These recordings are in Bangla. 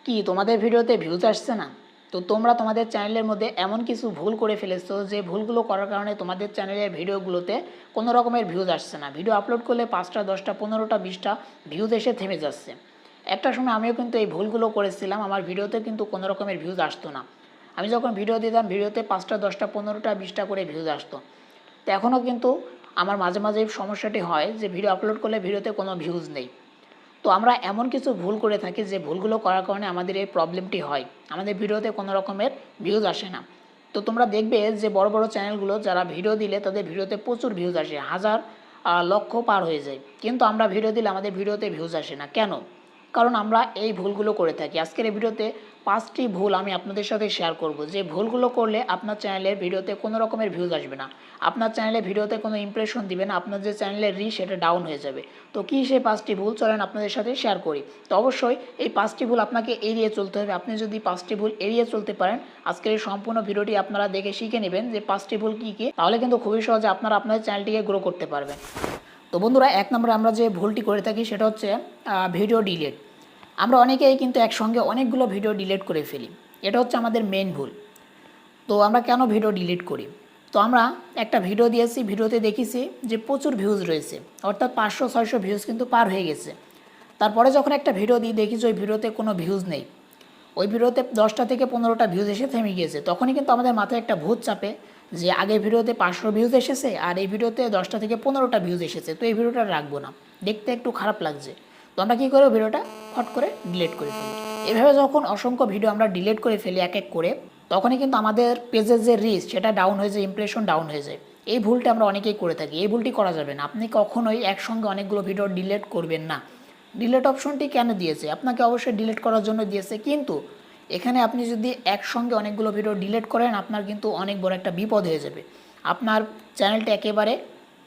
কি তোমাদের ভিডিওতে ভিউজ আসছে না? তো তোমরা তোমাদের চ্যানেলের মধ্যে এমন কিছু ভুল করে ফেলেছো যে ভুলগুলো করার কারণে তোমাদের চ্যানেলের ভিডিওগুলোতে কোনো রকমের ভিউজ আসছে না। ভিডিও আপলোড করলে 5টা 10টা 15টা 20টা ভিউজ এসে থেমে যাচ্ছে। একটা সময় আমিও কিন্তু এই ভুলগুলো করেছিলাম, আমার ভিডিওতে কিন্তু কোনো রকমের ভিউজ আসতো না। আমি যখন ভিডিও দিতাম ভিডিওতে 5টা 10টা 15টা 20টা করে ভিউজ আসতো। তো এখনও কিন্তু আমার মাঝে মাঝে এই সমস্যাটি হয় যে ভিডিও আপলোড করলে ভিডিওতে কোনো ভিউজ নেই। তো আমরা এমন কিছু ভুল করে থাকি যে ভুলগুলো করার কারণে আমাদের এই প্রবলেমটি হয়, আমাদের ভিডিওতে কোনো রকমের ভিউজ আসে না। তো তোমরা দেখবে যে বড় বড় চ্যানেলগুলো যারা ভিডিও দিলে তাদের ভিডিওতে প্রচুর ভিউজ আসে, হাজার লক্ষ পার হয়ে যায়, কিন্তু আমরা ভিডিও দিলে আমাদের ভিডিওতে ভিউজ আসে না কেন? কারণ আমরা এই ভুলগুলো করে থাকি। আজকের এই ভিডিওতে 5টি ভুল আমি আপনাদের সাথে শেয়ার করব, যে ভুলগুলো করলে আপনার চ্যানেলের ভিডিওতে কোনো রকমের ভিউজ আসবে না, আপনার চ্যানেলের ভিডিওতে কোনো ইমপ্রেশন দিবে না, আপনার যে চ্যানেলের রিচ সেটা ডাউন হয়ে যাবে। তো কী সেই 5টি ভুল, চলেন আপনাদের সাথে শেয়ার করি। তো অবশ্যই এই 5টি ভুল আপনাকে এড়িয়ে চলতে হবে। আপনি যদি 5টি ভুল এড়িয়ে চলতে পারেন, আজকের এই সম্পূর্ণ ভিডিওটি আপনারা দেখে শিখে নেবেন যে 5টি ভুল কী কী, তাহলে কিন্তু খুবই সহজে আপনারা আপনাদের চ্যানেলটিকে গ্রো করতে পারবেন। তো বন্ধুরা, 1 নম্বরে আমরা যে ভুলটি করে থাকি সেটা হচ্ছে ভিডিও ডিলিট। আমরা অনেকেই কিন্তু একসঙ্গে অনেকগুলো ভিডিও ডিলিট করে ফেলি, এটা হচ্ছে আমাদের মেন ভুল। তো আমরা কেন ভিডিও ডিলিট করি? তো আমরা একটা ভিডিও দিয়েছি, ভিডিওতে দেখেছি যে প্রচুর ভিউজ রয়েছে, অর্থাৎ 500-600 ভিউজ কিন্তু পার হয়ে গেছে। তারপরে যখন একটা ভিডিও দিই দেখি যে ওই ভিডিওতে কোনো ভিউজ নেই, ওই ভিডিওতে 10টা থেকে 15টা ভিউজ এসে থেমে গিয়েছে। তখনই কিন্তু আমাদের মাথায় একটা ভূত চাপে যে আগের ভিডিওতে 500 ভিউজ এসেছে আর এই ভিডিওতে 10টা থেকে 15টা ভিউজ এসেছে, তো এই ভিডিওটা রাখবো না, দেখতে একটু খারাপ লাগছে। তো আমরা কী করবো, ভিডিওটা ফট করে ডিলিট করে ফেলি। এভাবে যখন অসংখ্য ভিডিও আমরা ডিলিট করে ফেলি এক এক করে, তখনই কিন্তু আমাদের পেজের যে রিচ সেটা ডাউন হয়ে যায়, ইমপ্রেশন ডাউন হয়ে যায়। এই ভুলটা আমরা অনেকেই করে থাকি, এই ভুলটি করা যাবে না। আপনি কখনোই একসঙ্গে অনেকগুলো ভিডিও ডিলিট করবেন না। ডিলিট অপশনটি কেন দিয়েছে? আপনাকে অবশ্যই ডিলিট করার জন্য দিয়েছে, কিন্তু এখানে আপনি যদি একসঙ্গে অনেকগুলো ভিডিও ডিলিট করেন আপনার কিন্তু অনেক বড় একটা বিপদ হয়ে যাবে। আপনার চ্যানেলটা একেবারে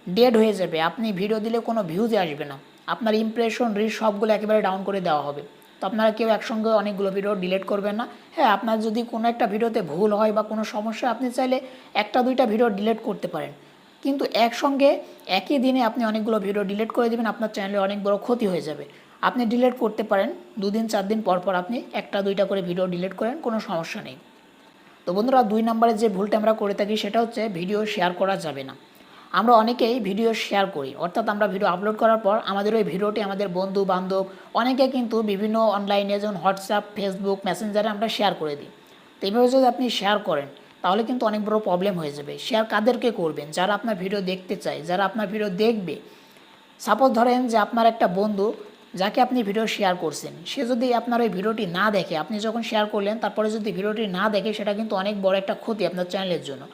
ডেড হয়ে যাবে, আপনি ভিডিও দিলে কোনো ভিউজই আসবে না, আপনার ইমপ্রেশন রিচ সবগুলো একেবারে ডাউন করে দেওয়া হবে। তো আপনারা কেউ একসঙ্গে অনেকগুলো ভিডিও ডিলিট করবেন না। হ্যাঁ, আপনার যদি কোনো একটা ভিডিওতে ভুল হয় বা কোনো সমস্যা, আপনি চাইলে 1টা 2টা ভিডিও ডিলিট করতে পারেন, কিন্তু একসঙ্গে একই দিনে আপনি অনেকগুলো ভিডিও ডিলিট করে দেবেন, আপনার চ্যানেলে অনেক বড় ক্ষতি হয়ে যাবে। আপনি ডিলিট করতে পারেন 2 দিন 4 দিন পর পর আপনি 1টা 2টা করে ভিডিও ডিলিট করেন, কোনো সমস্যা নেই। তো বন্ধুরা, 2 নম্বরে যে ভুলটা আমরা করে থাকি সেটা হচ্ছে ভিডিও শেয়ার করা যাবে না। আমরা অনেকেই ভিডিও শেয়ার করি, অর্থাৎ আমরা ভিডিও আপলোড করার পর আমাদের ওই ভিডিওটি আমাদের বন্ধু বান্ধব অনেকে কিন্তু বিভিন্ন অনলাইনে যেমন হোয়াটসঅ্যাপ, ফেসবুক, মেসেঞ্জারে আমরা শেয়ার করে দিই। তো এইভাবে যদি আপনি শেয়ার করেন তাহলে কিন্তু অনেক বড় প্রবলেম হয়ে যাবে। শেয়ার কাদেরকে করবেন? যারা আপনার ভিডিও দেখতে চায়, যারা আপনার ভিডিও দেখবে। সাপোজ ধরেন যে আপনার একটা বন্ধু যাকে আপনি ভিডিও শেয়ার করছেন, সে যদি আপনার ওই ভিডিওটি না দেখে, আপনি যখন শেয়ার করলেন তারপরে যদি ভিডিওটি না দেখে, সেটা কিন্তু অনেক বড় একটা ক্ষতি আপনার চ্যানেলের জন্য।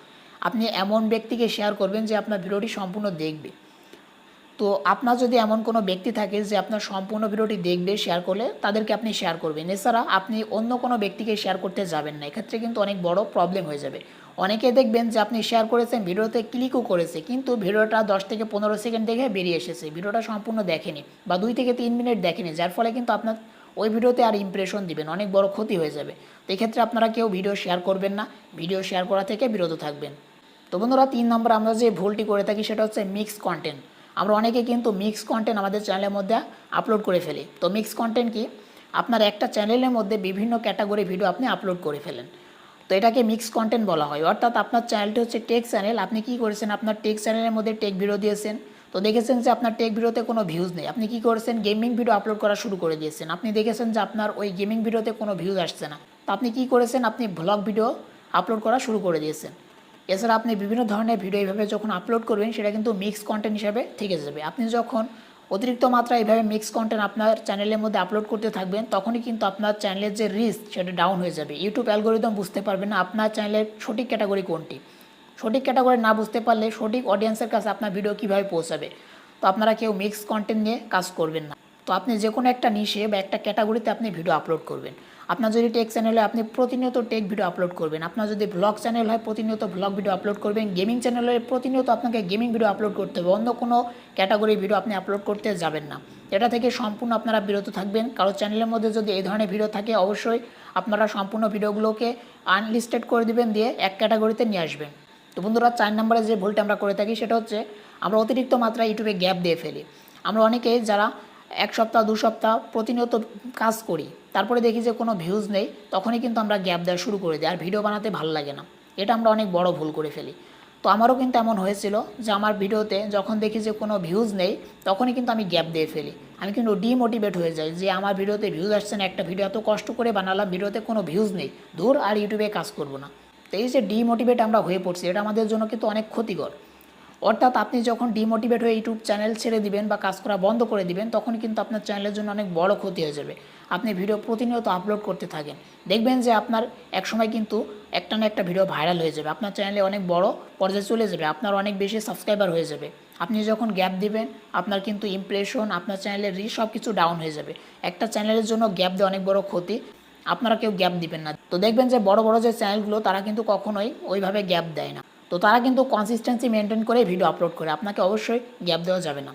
আপনি এমন ব্যক্তিকে শেয়ার করবেন যে আপনার ভিডিওটি সম্পূর্ণ দেখবে। তো আপনার যদি এমন কোনো ব্যক্তি থাকে যে আপনার সম্পূর্ণ ভিডিওটি দেখবে শেয়ার করলে, তাদেরকে আপনি শেয়ার করবেন। এছাড়া আপনি অন্য কোনো ব্যক্তিকে শেয়ার করতে যাবেন না, এক্ষেত্রে কিন্তু অনেক বড় প্রবলেম হয়ে যাবে। অনেকে দেখবেন যে আপনি শেয়ার করেছেন, ভিডিওতে ক্লিকও করেছে, কিন্তু ভিডিওটা 10 থেকে 15 সেকেন্ড দেখে বেরিয়ে এসেছে, ভিডিওটা সম্পূর্ণ দেখেনি বা 2 থেকে 3 মিনিট দেখেনি, যার ফলে কিন্তু আপনার ওই ভিডিওতে আর ইমপ্রেশন দিবেন, অনেক বড় ক্ষতি হয়ে যাবে। তো এক্ষেত্রে আপনারা কেউ ভিডিও শেয়ার করবেন না, ভিডিও শেয়ার করা থেকে বিরত থাকবেন। তো বন্ধুরা, 3 নম্বর আমরা যে ভুলটি করে থাকি সেটা হচ্ছে মিক্স কন্টেন্ট। আমরা অনেকে কিন্তু মিক্স কন্টেন্ট আমাদের চ্যানেলের মধ্যে আপলোড করে ফেলি। তো মিক্স কন্টেন্ট কি? আপনার একটা চ্যানেলের মধ্যে বিভিন্ন ক্যাটাগরি ভিডিও আপনি আপলোড করে ফেলেন, তো এটাকে মিক্স কন্টেন্ট বলা হয়। অর্থাৎ আপনার চ্যানেলটি হচ্ছে টেক চ্যানেল, আপনি কি করেছেন, আপনার টেক চ্যানেলের মধ্যে টেক ভিডিও দিয়েছেন, তো দেখেছেন যে আপনার টেক ভিডিওতে কোনো ভিউজ নেই, আপনি কি করেছেন, গেমিং ভিডিও আপলোড করা শুরু করে দিয়েছেন, আপনি দেখেছেন যে আপনার ওই গেমিং ভিডিওতে কোনো ভিউজ আসছে না, তো আপনি কি করেছেন, আপনি ভ্লগ ভিডিও আপলোড করা শুরু করে দিয়েছেন। এছাড়া আপনি বিভিন্ন ধরনের ভিডিও এইভাবে যখন আপলোড করবেন সেটা কিন্তু মিক্স কন্টেন্ট হিসাবে থেকে যাবে। আপনি যখন অতিরিক্ত মাত্রায় এইভাবে মিক্স কন্টেন্ট আপনার চ্যানেলের মধ্যে আপলোড করতে থাকবেন, তখনই কিন্তু আপনার চ্যানেলের যে রিচ সেটা ডাউন হয়ে যাবে। ইউটিউব অ্যালগোরিদম বুঝতে পারবে না আপনার চ্যানেলের সঠিক ক্যাটাগরি কোনটি। সঠিক ক্যাটাগরি না বুঝতে পারলে সঠিক অডিয়েন্সের কাছে আপনার ভিডিও কীভাবে পৌঁছাবে? তো আপনারা কেউ মিক্স কন্টেন্ট নিয়ে কাজ করবেন না। তো আপনি যে কোনো একটা নিশে বা একটা ক্যাটাগরিতে আপনি ভিডিও আপলোড করবেন। আপনার যদি টেক চ্যানেল হয় আপনি প্রতিনিয়ত টেক ভিডিও আপলোড করবেন, আপনার যদি ব্লগ চ্যানেল হয় প্রতিনিয়ত ব্লগ ভিডিও আপলোড করবেন, গেমিং চ্যানেল হয় প্রতিনিয়ত আপনাকে গেমিং ভিডিও আপলোড করতে হবে, অন্য কোনো ক্যাটাগরি ভিডিও আপনি আপলোড করতে যাবেন না। এটা থেকে সম্পূর্ণ আপনারা বিরত থাকবেন। কারো চ্যানেলের মধ্যে যদি এই ধরনের ভিডিও থাকে অবশ্যই আপনারা সম্পূর্ণ ভিডিওগুলোকে আনলিস্টেড করে দিবেন, দিয়ে এক ক্যাটাগরিতে নিয়ে আসবেন। তো বন্ধুরা, 4 নম্বরে যে ভুলটা আমরা করে থাকি সেটা হচ্ছে আমরা অতিরিক্ত মাত্রায় ইউটিউবে গ্যাপ দিয়ে ফেলি। আমরা অনেকেই যারা 1 সপ্তাহ 2 সপ্তাহ প্রতিনিয়ত কাজ করি, তারপরে দেখি যে কোনো ভিউজ নেই, তখনই কিন্তু আমরা গ্যাপ দেওয়া শুরু করে দিই, আর ভিডিও বানাতে ভালো লাগে না। এটা আমরা অনেক বড় ভুল করে ফেলি। তো আমারও কিন্তু এমন হয়েছিল যে আমার ভিডিওতে যখন দেখি যে কোনো ভিউজ নেই, তখনই কিন্তু আমি গ্যাপ দিয়ে ফেলি। আমি কিন্তু ডিমোটিভেট হয়ে যাই যে আমার ভিডিওতে ভিউজ আসছে না, একটা ভিডিও এত কষ্ট করে বানালাম, ভিডিওতে কোনো ভিউজ নেই, দূর আর ইউটিউবে কাজ করব না। তো এই যে ডিমোটিভেট আমরা হয়ে পড়ছি, এটা আমাদের জন্য কিন্তু অনেক ক্ষতিকর। অর্থাৎ আপনি যখন ডিমোটিভেট হয়ে ইউটিউব চ্যানেল ছেড়ে দিবেন বা কাজ করা বন্ধ করে দিবেন, তখন কিন্তু আপনার চ্যানেলের জন্য অনেক বড় ক্ষতি হয়ে যাবে। আপনি ভিডিও প্রতিনিয়ত আপলোড করতে থাকেন, দেখবেন যে আপনার একসময় কিন্তু একটা না একটা ভিডিও ভাইরাল হয়ে যাবে, আপনার চ্যানেলে অনেক বড় পর্যায়ে চলে যাবে, আপনার অনেক বেশি সাবস্ক্রাইবার হয়ে যাবে। আপনি যখন গ্যাপ দিবেন, আপনার কিন্তু ইমপ্রেশন, আপনার চ্যানেলের রিচ সব কিছু ডাউন হয়ে যাবে। একটা চ্যানেলের জন্য গ্যাপ দেওয়া অনেক বড় ক্ষতি, আপনারা কেউ গ্যাপ দিবেন না। তো দেখবেন যে বড় বড় যে চ্যানেলগুলো, তারা কিন্তু কখনোই ওইভাবে গ্যাপ দেয় না। তো তারা কিন্তু কনসিস্টেন্সি মেনটেন করে ভিডিও আপলোড করে, আপনাকে অবশ্যই গ্যাপ দেওয়া যাবে না।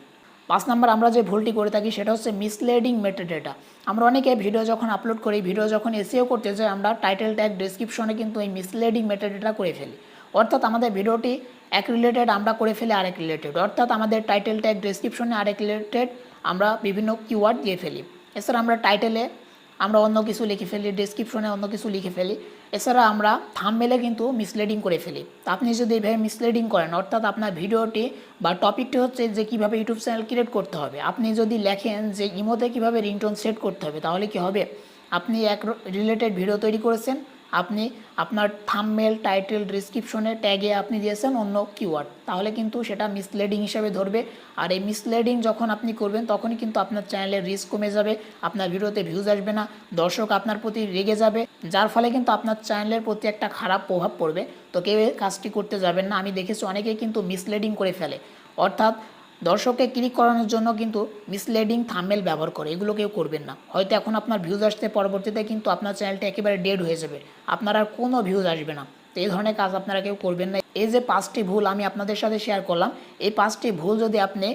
5 নাম্বার আমরা যে ভুলটি করে থাকি সেটা হচ্ছে মিসলিডিং মেটাডেটা। আমরা অনেকে ভিডিও যখন আপলোড করি, ভিডিও যখন এসইও করতে যাই, আমরা টাইটেল ট্যাগ ডেসক্রিপশনে কিন্তু এই মিসলিডিং মেটাডেটা করে ফেলি। অর্থাৎ আমাদের ভিডিওটি এক রিলেটেড আমরা করে ফেলি আরেক রিলেটেড, অর্থাৎ আমাদের টাইটেল ট্যাগ ডেসক্রিপশনে আরেক রিলেটেড আমরা বিভিন্ন কিওয়ার্ড দিয়ে ফেলি। এছাড়া আমরা টাইটেলে আমরা অন্য কিছু লিখে ফেলি, ডেসক্রিপশনে অন্য কিছু লিখে ফেলি। এছাড়া আমরা থাম্বনেলে কিন্তু মিসলিডিং করে ফেলি। তো আপনি যদি এইভাবে মিসলিডিং করেন, অর্থাৎ আপনার ভিডিওটি বা টপিকটি হচ্ছে যে কীভাবে ইউটিউব চ্যানেল ক্রিয়েট করতে হবে, আপনি যদি লেখেন যে ইমোতে কীভাবে রিংটোন সেট করতে হবে, তাহলে কি হবে? আপনি এক রিলেটেড ভিডিও তৈরি করেছেন, আপনি আপনার থাম্বনেল, টাইটেল, ডেসক্রিপশনে ট্যাগে আপনি দিয়েছেন অন্য কিওয়ার্ড, তাহলে কিন্তু সেটা মিসলিডিং হিসেবে ধরবে। আর এই মিসলিডিং যখন আপনি করবেন, তখনই কিন্তু আপনার চ্যানেলের রিচ কমে যাবে, আপনার ভিডিওতে ভিউজ আসবে না, দর্শক আপনার প্রতি রেগে যাবে, যার ফলে কিন্তু আপনার চ্যানেলের প্রতি একটা খারাপ প্রভাব পড়বে। তো কেউ এই কাজটি করতে যাবেন না। আমি দেখেছি অনেকেই কিন্তু মিসলিডিং করে ফেলে, অর্থাৎ দর্শককে ক্লিক করানোর জন্য কিন্তু মিসলিডিং থাম্বনেল ব্যবহার করে, এগুলো কেউ করবেন না। হয়তো এখন আপনার ভিউজ আসতে, পরবর্তীতে কিন্তু আপনার চ্যানেলটা একেবারে ডেড হয়ে যাবে, আপনার আর কোনো ভিউজ আসবে না। তো এই ধরনের কাজ আপনারা কেউ করবেন না। এই যে 5টি ভুল আমি আপনাদের সাথে শেয়ার করলাম, এই 5টি ভুল যদি আপনি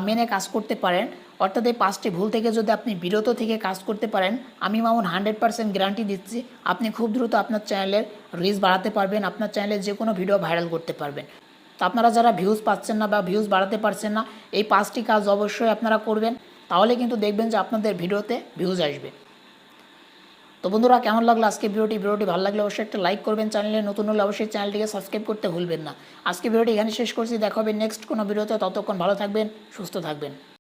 মেনে কাজ করতে পারেন, অর্থাৎ এই 5টি ভুল থেকে যদি আপনি বিরত থেকে কাজ করতে পারেন, আমি মামুন 100% গ্যারান্টি দিচ্ছি আপনি খুব দ্রুত আপনার চ্যানেলের রিচ বাড়াতে পারবেন, আপনার চ্যানেলে যে কোনো ভিডিও ভাইরাল করতে পারবেন। তো আপনারা যারা ভিউজ পাচ্ছেন না বা ভিউজ বাড়াতে পারছেন না, এই 5টি কাজ অবশ্যই আপনারা করবেন, তাহলে কিন্তু দেখবেন যে আপনাদের ভিডিওতে ভিউজ আসবে। তো বন্ধুরা, কেমন লাগলো আজকে ভিডিওটি? ভালো লাগলে অবশ্যই একটা লাইক করবেন, চ্যানেলে নতুন হলে অবশ্যই চ্যানেলটিকে সাবস্ক্রাইব করতে ভুলবেন না। আজকে ভিডিওটি এখানে শেষ করছি, দেখা হবে নেক্সট কোনো ভিডিওতে। ততক্ষণ ভালো থাকবেন, সুস্থ থাকবেন।